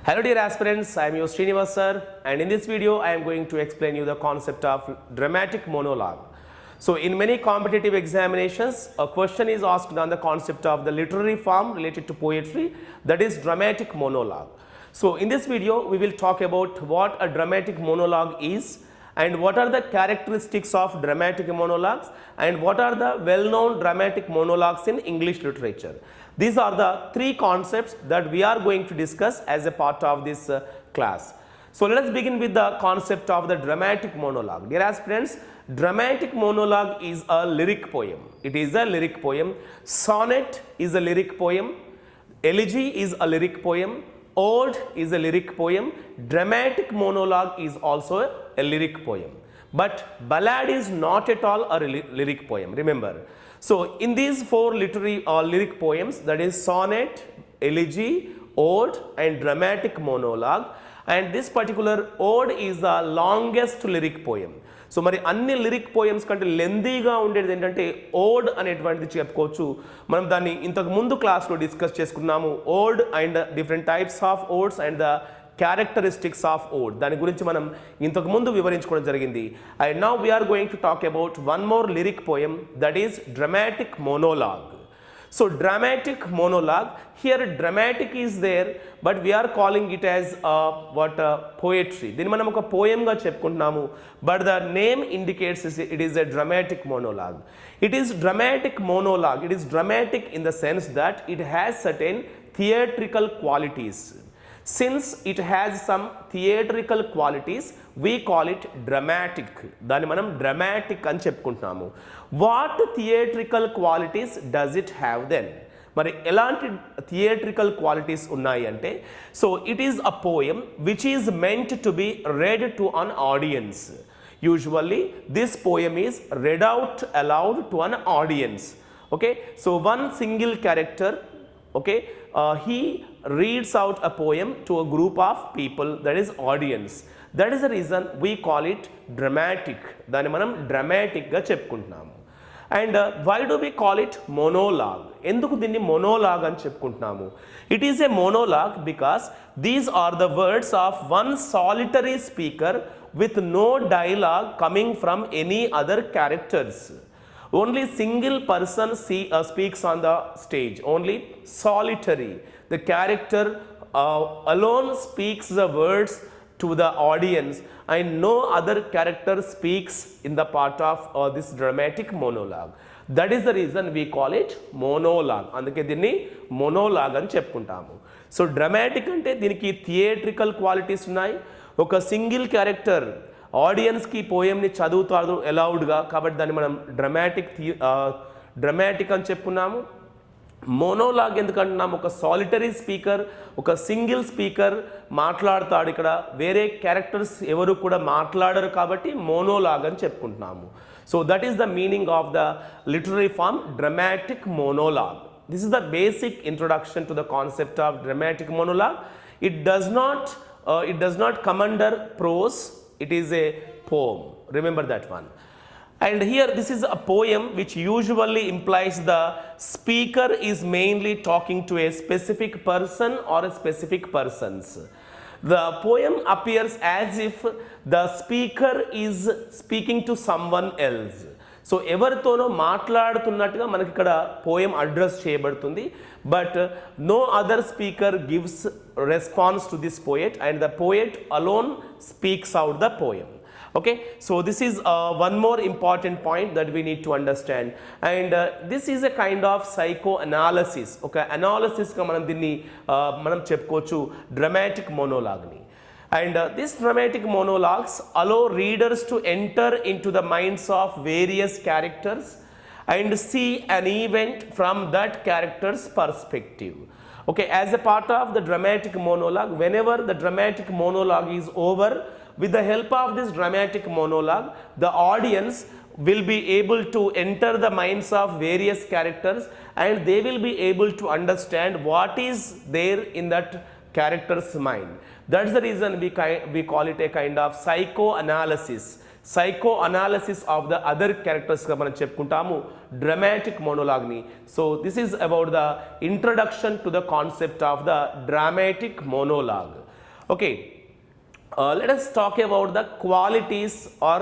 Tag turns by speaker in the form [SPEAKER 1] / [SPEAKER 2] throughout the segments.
[SPEAKER 1] Hello dear aspirants, I am your Ch.Srinivas sir, and in this video I am going to explain you the concept of dramatic monologue. So in many competitive examinations, a question is asked on the concept of the literary form related to poetry, that is dramatic monologue. So in this video we will talk about what a dramatic monologue is and what are the characteristics of dramatic monologues and what are the well-known dramatic monologues in English literature. These are the three concepts that we are going to discuss as a part of this class. So let us begin with the concept of the dramatic monologue. Dear aspirants, dramatic monologue is a lyric poem. It is a lyric poem. Sonnet is a lyric poem. Elegy is a lyric poem. Ode is a lyric poem. Dramatic monologue is also a lyric poem. But ballad is not at all a lyric poem, remember. So in these four literary or lyric poems, that is sonnet, elegy, ode and dramatic monologue, and this particular ode is the longest lyric poem. So మరి అన్ని lyric poems కంటే లెందీగా ఉండేది ఏంటంటే ఓడ్ అనేటువంటిది చెప్పుకోవచ్చు. మనం దాన్ని ఇంతకు ముందు క్లాస్లో డిస్కస్ చేసుకున్నాము. Ode and different types of odes and the characteristics of ode, దాని గురించి మనం ఇంతకు ముందు వివరించుకోవడం జరిగింది. And now we're going to talk about one more lyric poem, that is dramatic monologue. So dramatic monologue, here dramatic is there, but we are calling it as poetry. దీన్ని మనం ఒక poem గా చెప్పుకుంటున్నాము, but the name indicates it is a dramatic monologue. It is dramatic monologue. It is dramatic in the sense that it has certain theatrical qualities. Since it has some theatrical qualities, we call it dramatic. దాన్ని మనం dramatic అని చెప్పుకుంటున్నాము. What theatrical qualities does it have then? మరి ఎలాంటి theatrical qualities ఉన్నాయి అంటే, so it is a poem which is meant to be read to an audience. Usually this poem is read out aloud to an audience. Okay, so one single character, okay, he reads out a poem to a group of people, that is audience. That is the reason we call it dramatic. దాన్ని మనం డ్రమాటిక్గా చెప్పుకుంటున్నాము. And why do we call it monologue? ఎందుకు దీన్ని monologue అని చెప్పుకుంటున్నాము? It is a monologue because these are the words of one solitary speaker with no dialogue coming from any other characters. Only single person speaks on the stage, only solitary. The character alone speaks the words to the audience and no other character speaks in the part of this dramatic monologue. That is the reason we call it monologue. అందుకే దీన్ని monologue అని చెప్పుకుంటాము. So dramatic అంటే దీనికి theatrical qualities ఉన్నాయి. ఒక single character ఆడియన్స్కి పోయంని చదువుతాడు అలౌడ్గా, కాబట్టి దాన్ని మనం డ్రమాటిక్ అని చెప్పుకున్నాము. మోనోలాగ్ ఎందుకంటున్నాము? ఒక సాలిటరీ స్పీకర్, ఒక సింగిల్ స్పీకర్ మాట్లాడతాడు, ఇక్కడ వేరే క్యారెక్టర్స్ ఎవరు కూడా మాట్లాడరు, కాబట్టి మోనోలాగ్ అని చెప్పుకుంటున్నాము. So that is the meaning of the literary form dramatic monologue. This is the basic introduction to the concept of dramatic monologue. It does not come under prose. It is a poem. Remember that one. And here this is a poem which usually implies the speaker is mainly talking to a specific person or a specific persons. The poem appears as if the speaker is speaking to someone else. So ఎవరితోనో మాట్లాడుతున్నట్టుగా మనకి ఇక్కడ poem address చేయబడుతుంది, but no other speaker gives response to this poet and the poet alone speaks out the poem. Okay, so this is one more important point that we need to understand, and this is a kind of psychoanalysis. Okay, analysis గా మనం దీన్ని మనం చెప్పుకోవచ్చు dramatic monologue ని. And these dramatic monologues allow readers to enter into the minds of various characters and see an event from that character's perspective. Okay, as a part of the dramatic monologue, whenever the dramatic monologue is over, with the help of this dramatic monologue, the audience will be able to enter the minds of various characters and they will be able to understand what is there in that character's mind. That's the reason we call it a kind of psychoanalysis. Psychoanalysis of the other క్యారెక్టర్స్గా మనం చెప్పుకుంటాము dramatic మోనోలాగ్ని. So this is about the introduction to the concept of the dramatic monologue. Okay, let us talk about the qualities or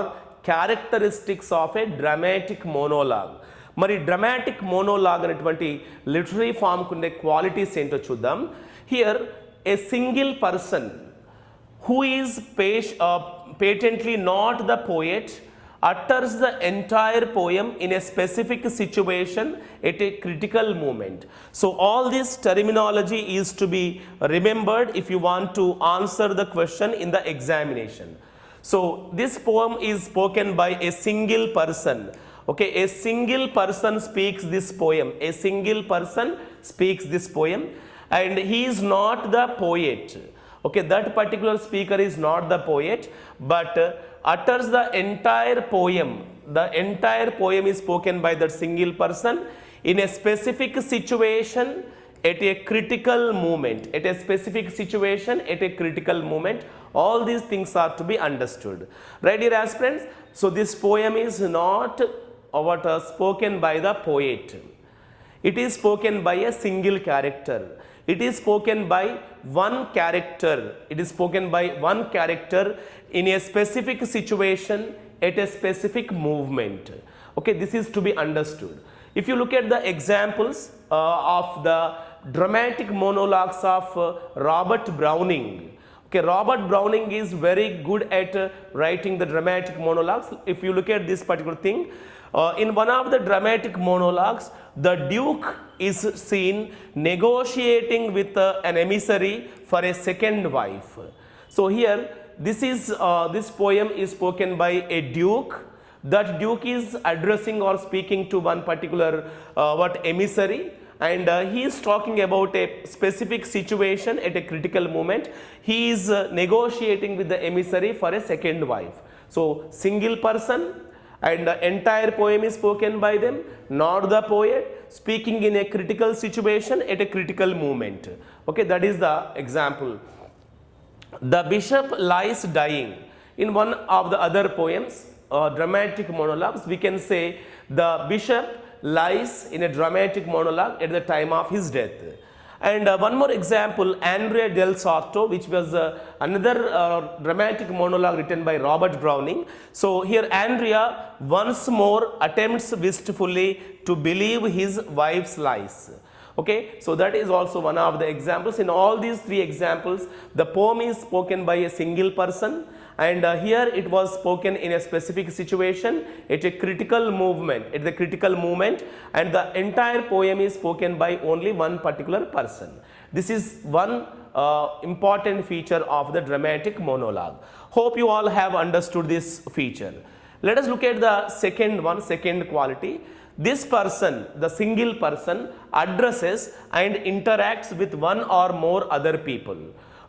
[SPEAKER 1] characteristics of a dramatic monologue. మరి dramatic monologue అనేటువంటి literary ఫామ్కు ఉండే qualities ఏంటో చూద్దాం. Here a single person who is patently not the poet utters the entire poem in a specific situation at a critical moment. So all this terminology is to be remembered if you want to answer the question in the examination. So this poem is spoken by a single person. Okay, a single person speaks this poem. A single person speaks this poem and he is not the poet. Okay, that particular speaker is not the poet but utters the entire poem. The entire poem is spoken by that single person in a specific situation at a critical moment. At a specific situation at a critical moment. All these things are to be understood. Right, dear aspirants? So this poem is not spoken by the poet. It is spoken by a single character. It is spoken by one character. It is spoken by one character in a specific situation at a specific movement. Okay, this is to be understood. If you look at the examples of the dramatic monologues of Robert Browning. Okay, Robert Browning is very good at writing the dramatic monologues. If you look at this particular thing, in one of the dramatic monologues, the Duke is seen negotiating with an emissary for a second wife. So here, this poem is spoken by a Duke. That Duke is addressing or speaking to one particular emissary, and he is talking about a specific situation at a critical moment. He is negotiating with the emissary for a second wife. So single person. And the entire poem is spoken by them, not the poet, speaking in a critical situation at a critical moment. Okay, that is the example. The bishop lies dying. In one of the other poems, dramatic monologues, we can say the bishop lies in a dramatic monologue at the time of his death. And one more example, Andrea del Sarto, which was another dramatic monologue written by Robert Browning. So here Andrea once more attempts wistfully to believe his wife's lies. Okay, so that is also one of the examples. In all these three examples, the poem is spoken by a single person, and here it was spoken in a specific situation at a critical moment, and the entire poem is spoken by only one particular person. This is one important feature of the dramatic monologue. Hope you all have understood this feature. Let us look at the second quality. This person, the single person, addresses and interacts with one or more other people.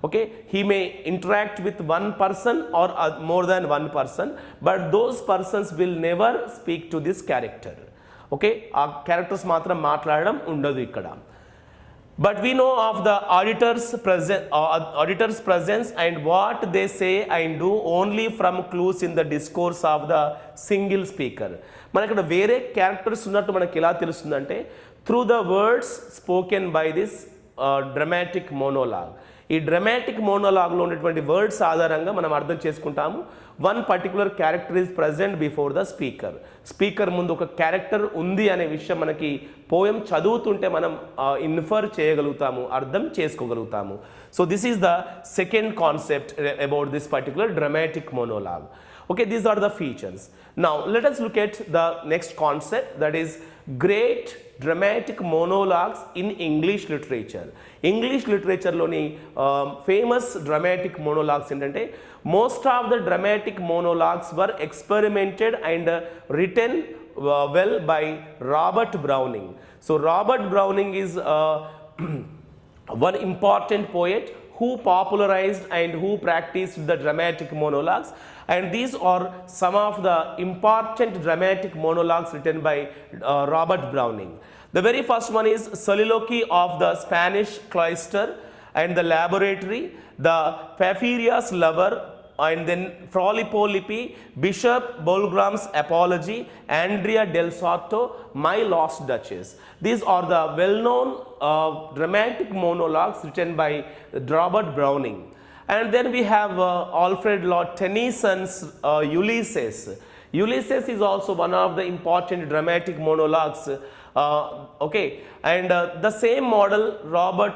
[SPEAKER 1] Okay, he may interact with one person or more than one person, but those persons will never speak to this character. Okay, ఆ characters మాత్రం మాట్లాడడం ఉండదు ఇక్కడ. But we know of the auditor's presence and what they say and do only from clues in the discourse of the single speaker. మన ఇక్కడ వేరే characters ఉన్నట్టు మనకి ఎలా తెలుస్తుందంటే through the words spoken by this dramatic monologue. ఈ dramatic మోనోలాగ్లో ఉన్నటువంటి words ఆధారంగా మనం అర్థం చేసుకుంటాము one particular character is present before the speaker ముందు ఒక క్యారెక్టర్ ఉంది అనే విషయం మనకి పోయం చదువుతుంటే మనం ఇన్ఫర్ చేయగలుగుతాము, అర్థం చేసుకోగలుగుతాము. So this is the second concept about this particular dramatic monologue. Okay, these are the features. Now let us look at the next concept, that is great dramatic monologues in English literature. English literature loni famous dramatic monologues entante most of the dramatic monologues were experimented and written well by Robert Browning. So Robert Browning is one important poet who popularized and who practiced the dramatic monologues, and these are some of the important dramatic monologues written by Robert Browning. The very first one is Soliloquy of the Spanish Cloister and the Laboratory, The Porphyria's Lover, and then Filippo Lippi, Bishop Bulgram's Apology, Andrea del Sotto, My Lost Duchess. These are the well-known dramatic monologues written by Robert Browning. And then we have Alfred Lord Tennyson's Ulysses. Ulysses is also one of the important dramatic monologues. Okay, and the same model, Robert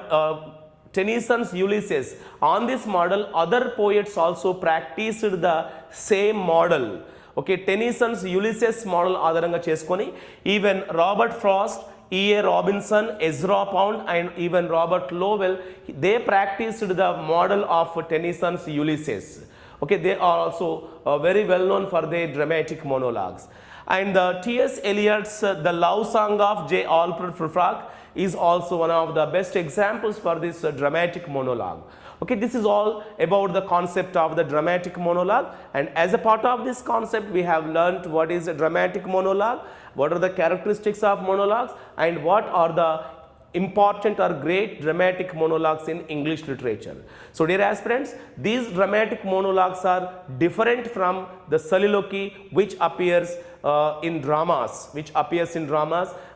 [SPEAKER 1] Tennyson's Ulysses. On this model, other poets also practiced the same model. Okay, Tennyson's Ulysses model ఆధారంగా చేసుకొని even Robert Frost, E.A. Robinson, Ezra Pound, and even Robert Lowell, they practiced the model of Tennyson's Ulysses. Okay, they are also very well known for their dramatic monologues. And T.S. Eliot's The Love Song of J. Alfred Prufrock is also one of the best examples for this dramatic monologue. Okay, this is all about the concept of the dramatic monologue, and as a part of this concept we have learnt what is a dramatic monologue, what are the characteristics of monologues, and what are the important or great dramatic monologues in English literature. So dear aspirants, these dramatic monologues are different from the soliloquy which appears in dramas,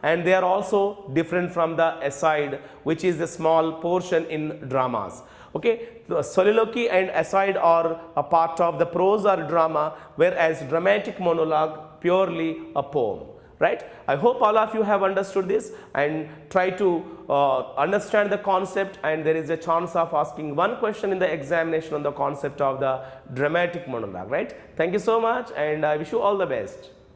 [SPEAKER 1] and they are also different from the aside, which is a small portion in dramas. Okay, the soliloquy and aside are a part of the prose or drama, whereas dramatic monologue purely a poem. Right? I hope all of you have understood this and try to understand the concept, and there is a chance of asking one question in the examination on the concept of the dramatic monologue. Right? Thank you so much, and I wish you all the best.